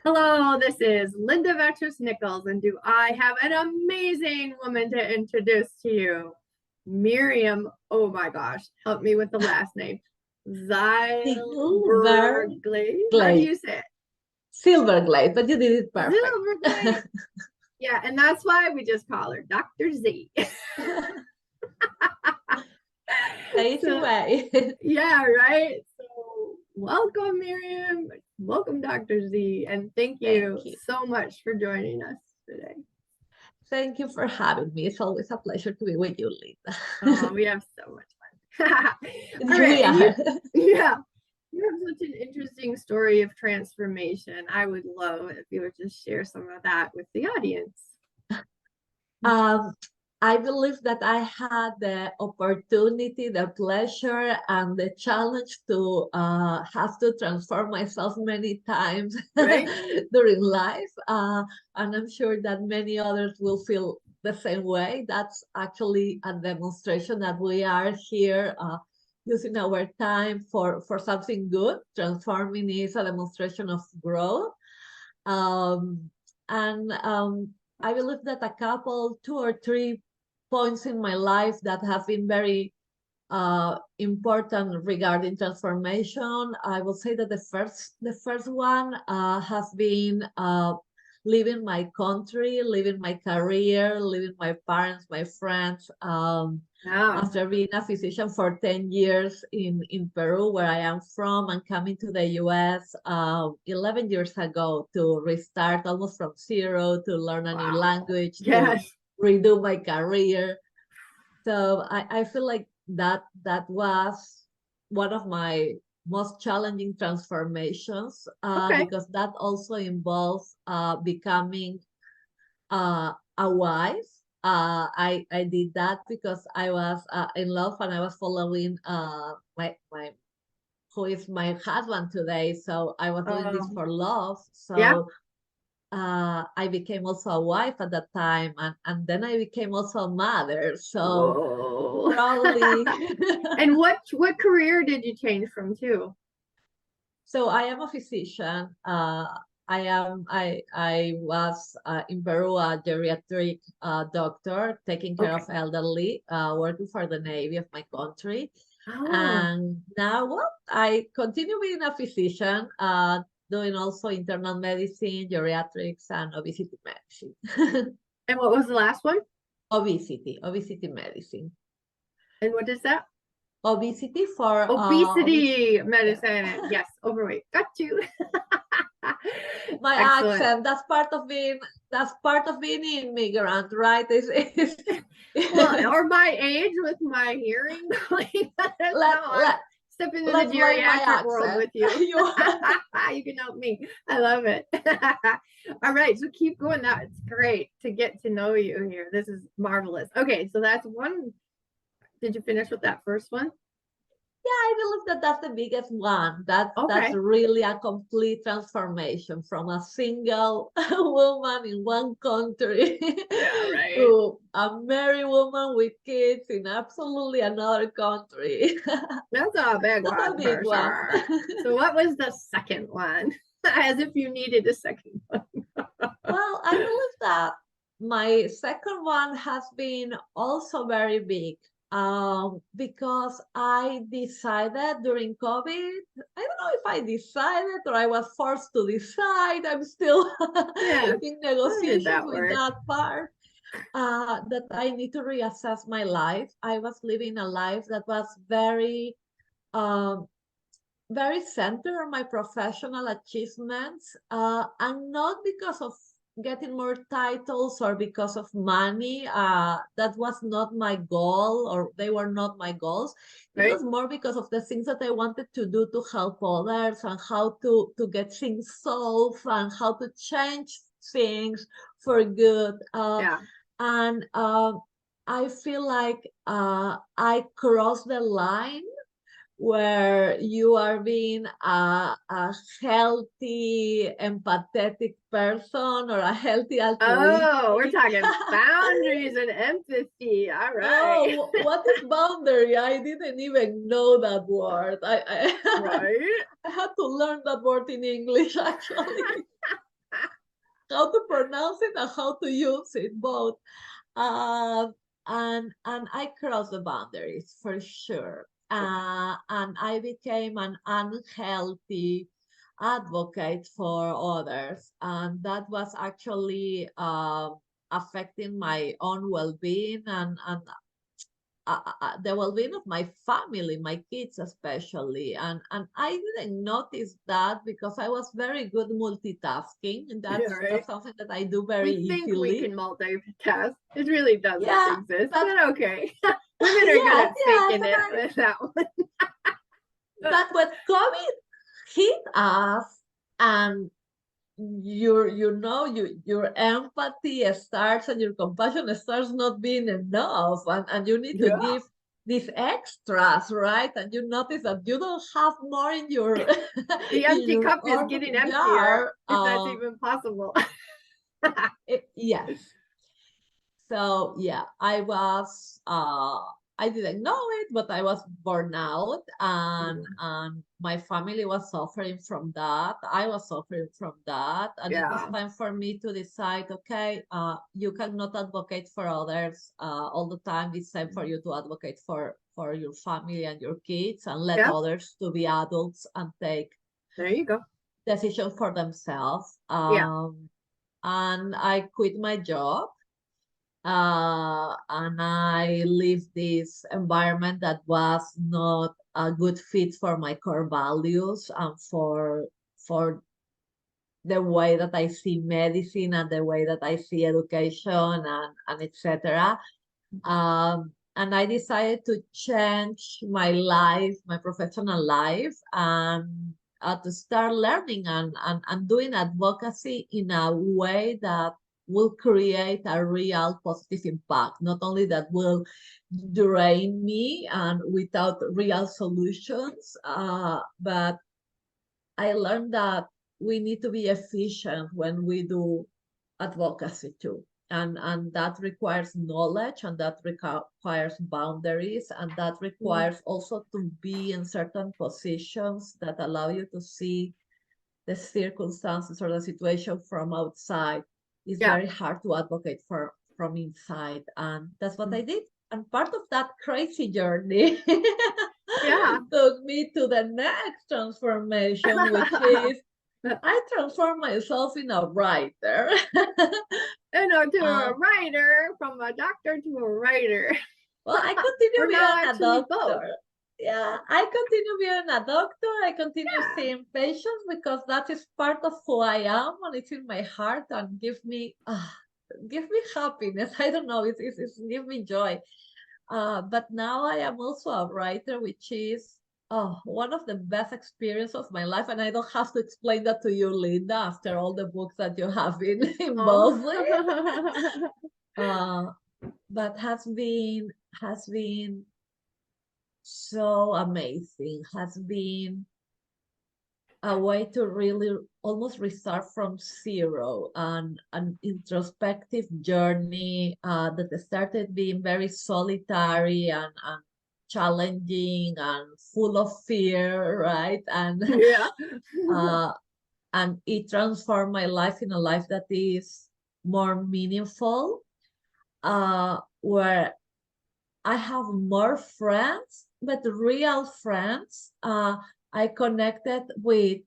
Hello, this is Linda Vettrus-Nichols, and do I have an amazing woman to introduce to you? Miriam, oh my gosh, help me with the last name. Zylberglait. Zylberglait. How do you say it? Zylberglait, but you did it perfect. Zylberglait. Yeah, and that's why we just call her Dr. Z. Easy way. Yeah, right. So welcome, Miriam. Welcome, Dr. Z. And thank you Thank you. so much for joining us today. Thank you for having me. It's always a pleasure to be with you, Linda. Oh, we have so much fun. All right. We And are. yeah, you have such an interesting story of transformation. I would love if you would just share some of that with the audience. Um, I believe that I had the opportunity, the pleasure, and the challenge to have to transform myself many times Right? during life. And I'm sure that many others will feel the same way. That's actually a demonstration that we are here using our time for something good. Transforming is a demonstration of growth. Um, and I believe that a couple, two or three points in my life that have been very important regarding transformation. I will say that the first one has been leaving my country, leaving my career, leaving my parents, my friends. Yeah. After being a physician for 10 years in Peru, where I am from, and coming to the US 11 years ago to restart almost from zero, to learn a new Wow. language, to Yes. redo my career. So I feel like that was one of my most challenging transformations Okay. because that also involves becoming a wife. I did that because I was in love and I was following my who is my husband today. So I was doing this for love. Yeah. So I became also a wife at that time, and then I became also a mother. So Whoa. probably. And what career did you change from too? So I am a physician. I was in Peru a geriatric doctor, taking care Okay. of elderly, working for the Navy of my country. Oh, And now, well, I continue being a physician, doing also internal medicine, geriatrics, and obesity medicine. and what was the last one? Obesity medicine. And what is that? Obesity for Obesity yeah. medicine. Yes, overweight. Got you. My Excellent. accent, that's part of being immigrant, right? Well, or my age with my hearing going. let, No, I'm let, stepping into the let's blame my geriatric world accent. with you. You You can help me. I love it. All right, so keep going. That's great to get to know you here. This is marvelous. Okay, so that's one. Did you finish with that first one? Yeah, I believe that that's the biggest one. That's Okay. really a complete transformation from a single woman in one country Yeah, right. to a married woman with kids in absolutely another country. That's a big That's a one big for one. sure. So what was the second one? As if you needed a second one. Well, I believe that my second one has been also very big because I decided during COVID, I don't know if I decided or I was forced to decide. I'm still Yeah, in how did negotiations that with work? that part. That I need to reassess my life. I was living a life that was um, very centered on my professional achievements, and not because of getting more titles or because of money. That was not my goal, or they were not my goals. It Right? was more because of the things that I wanted to do to help others, and how to get things solved, and how to change things for good. Yeah. And I feel like I crossed the line where you are being a healthy, empathetic person, or a healthy Oh, we're altruistic. talking boundaries and empathy. All right. Oh, what is boundary? I didn't even know that word. I Right? I had to learn that word in English, actually. how to pronounce it and how to use it both. And I crossed the boundaries for sure. And I became an unhealthy advocate for others, and that was actually affecting my own well-being and the well-being of my family, my kids especially. And I didn't notice that because I was very good multitasking, and that's something that I do very We think easily. we can multitask. It really doesn't exist, but okay. Women are good at faking it with that one. But when COVID hit us, and your empathy starts and your compassion starts not being enough, and you need to give these extras, right? And you notice that you don't have more in your the empty cup is getting emptier, if that's even possible. Yes. So yeah, I didn't know it, but I was burned out, and my family was suffering from that. I was suffering from that, and it was time for me to decide, okay, you cannot advocate for others all the time. It's time for you to advocate for your family and your kids, and let others to be adults and take decisions for themselves. And I quit my job. And I lived this environment that was not a good fit for my core values and for the way that I see medicine and the way that I see education and etc. And I decided to change my life, my professional life, and to start learning and doing advocacy in a way that will create a real positive impact, not only that will drain me and without real solutions, but I learned that we need to be efficient when we do advocacy too. And that requires knowledge, and that requires boundaries, and that requires also to be in certain positions that allow you to see the circumstances or the situation from outside. It's very hard to advocate from inside, and that's what I did. And part of that crazy journey took me to the next transformation, which is I transformed myself in a writer. To a writer, from a doctor to a writer. Well, I continue being a doctor. Yeah, I continue being a doctor. I continue seeing patients because that is part of who I am, and it's in my heart, and give me happiness. I don't know, it's give me joy. But now I am also a writer, which is one of the best experiences of my life, and I don't have to explain that to you, Linda, after all the books that you have been involved with. But has been so amazing, has been a way to really almost restart from zero, and an introspective journey that started being very solitary and challenging and full of fear, right? And and it transformed my life in a life that is more meaningful, where I have more friends, but real friends. I connected with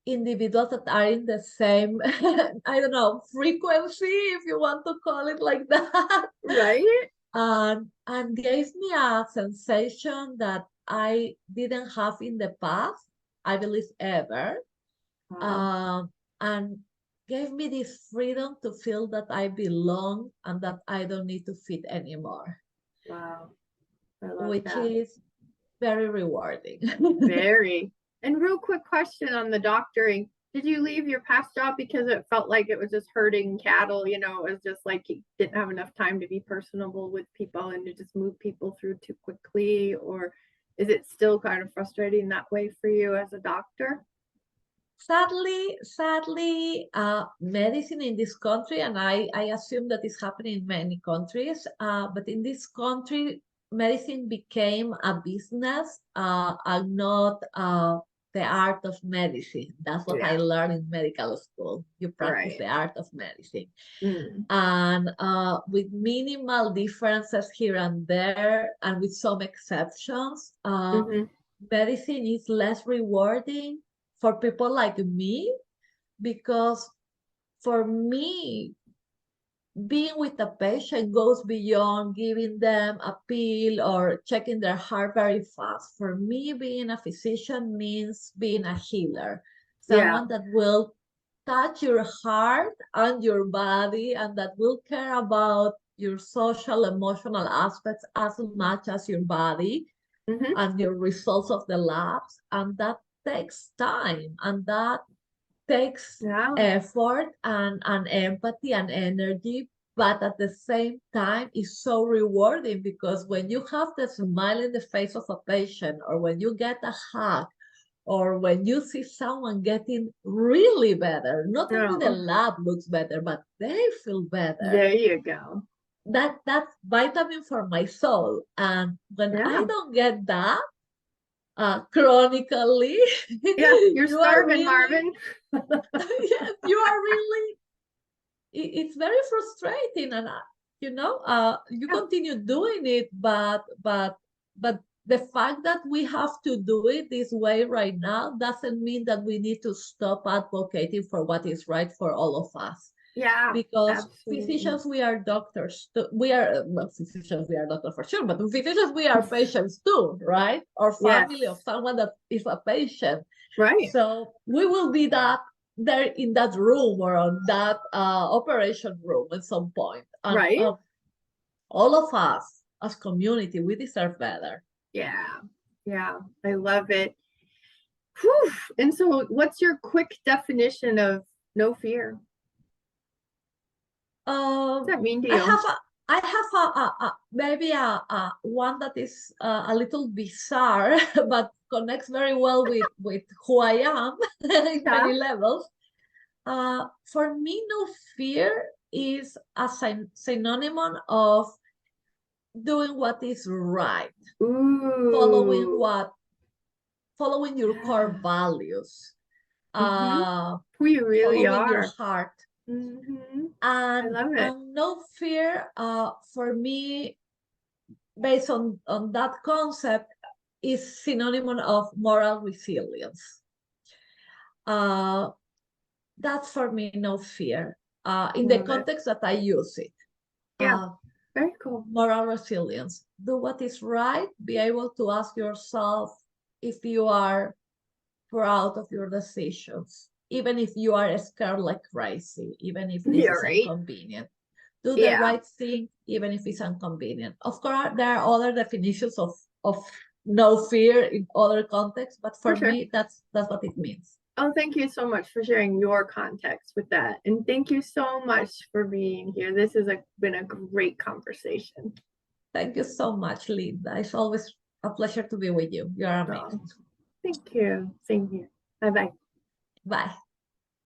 individuals that are in the same, I don't know, frequency, if you want to call it like that. Right. And gave me a sensation that I didn't have in the past, I believe ever. And gave me this freedom to feel that I belong and that I don't need to fit anymore. Wow. I love which that. is very rewarding. Very. And real quick question on the doctoring. Did you leave your past job because it felt like it was just herding cattle? You know, it was just like you didn't have enough time to be personable with people and to just move people through too quickly? Or is it still kind of frustrating that way for you as a doctor? Sadly, medicine in this country, and I assume that is happening in many countries, but in this country, medicine became a business and not the art of medicine. That's what I learned in medical school. You practice the art of medicine. And with minimal differences here and there, and with some exceptions, medicine is less rewarding for people like me, because for me, being with a patient goes beyond giving them a pill or checking their heart very fast. For me, being a physician means being a healer, someone that will touch your heart and your body, and that will care about your social, emotional aspects as much as your body and your results of the labs. And that takes time, and that takes effort and empathy and energy, but at the same time is so rewarding, because when you have the smile in the face of a patient, or when you get a hug, or when you see someone getting really better, not only the lab looks better, but they feel better. There you go. That's vitamin for my soul. And when I don't get that, chronically, you're starving, Marvin. Yes, you are really, it's very frustrating. And you continue doing it, but the fact that we have to do it this way right now doesn't mean that we need to stop advocating for what is right for all of us. Yeah, because physicians, we are doctors. We are physicians, we are doctors for sure, but physicians, we are patients too, right? Or family of someone that is a patient. Right. So we will be there in that room, or on that operation room at some point. And, all of us as community, we deserve better. Yeah, I love it. Whew. And so what's your quick definition of no fear? What does that mean to you? I have maybe one that is a little bizarre, but connects very well with who I am in many levels. For me, no fear is a synonym of doing what is right, following your core values, who you really are, your heart. And I love it. No fear, for me, based on that concept, is synonym of moral resilience. That's for me no fear, in the context that I use it. Very cool. Moral resilience. Do what is right. Be able to ask yourself if you are proud of your decisions, even if you are scared like crazy, even if this is inconvenient. Do the right thing, even if it's inconvenient. Of course, there are other definitions of no fear in other contexts, but for me, that's what it means. Oh, thank you so much for sharing your context with that. And thank you so much for being here. This has been a great conversation. Thank you so much, Linda. It's always a pleasure to be with you. You're amazing. Thank you. Same here. Bye-bye. Bye.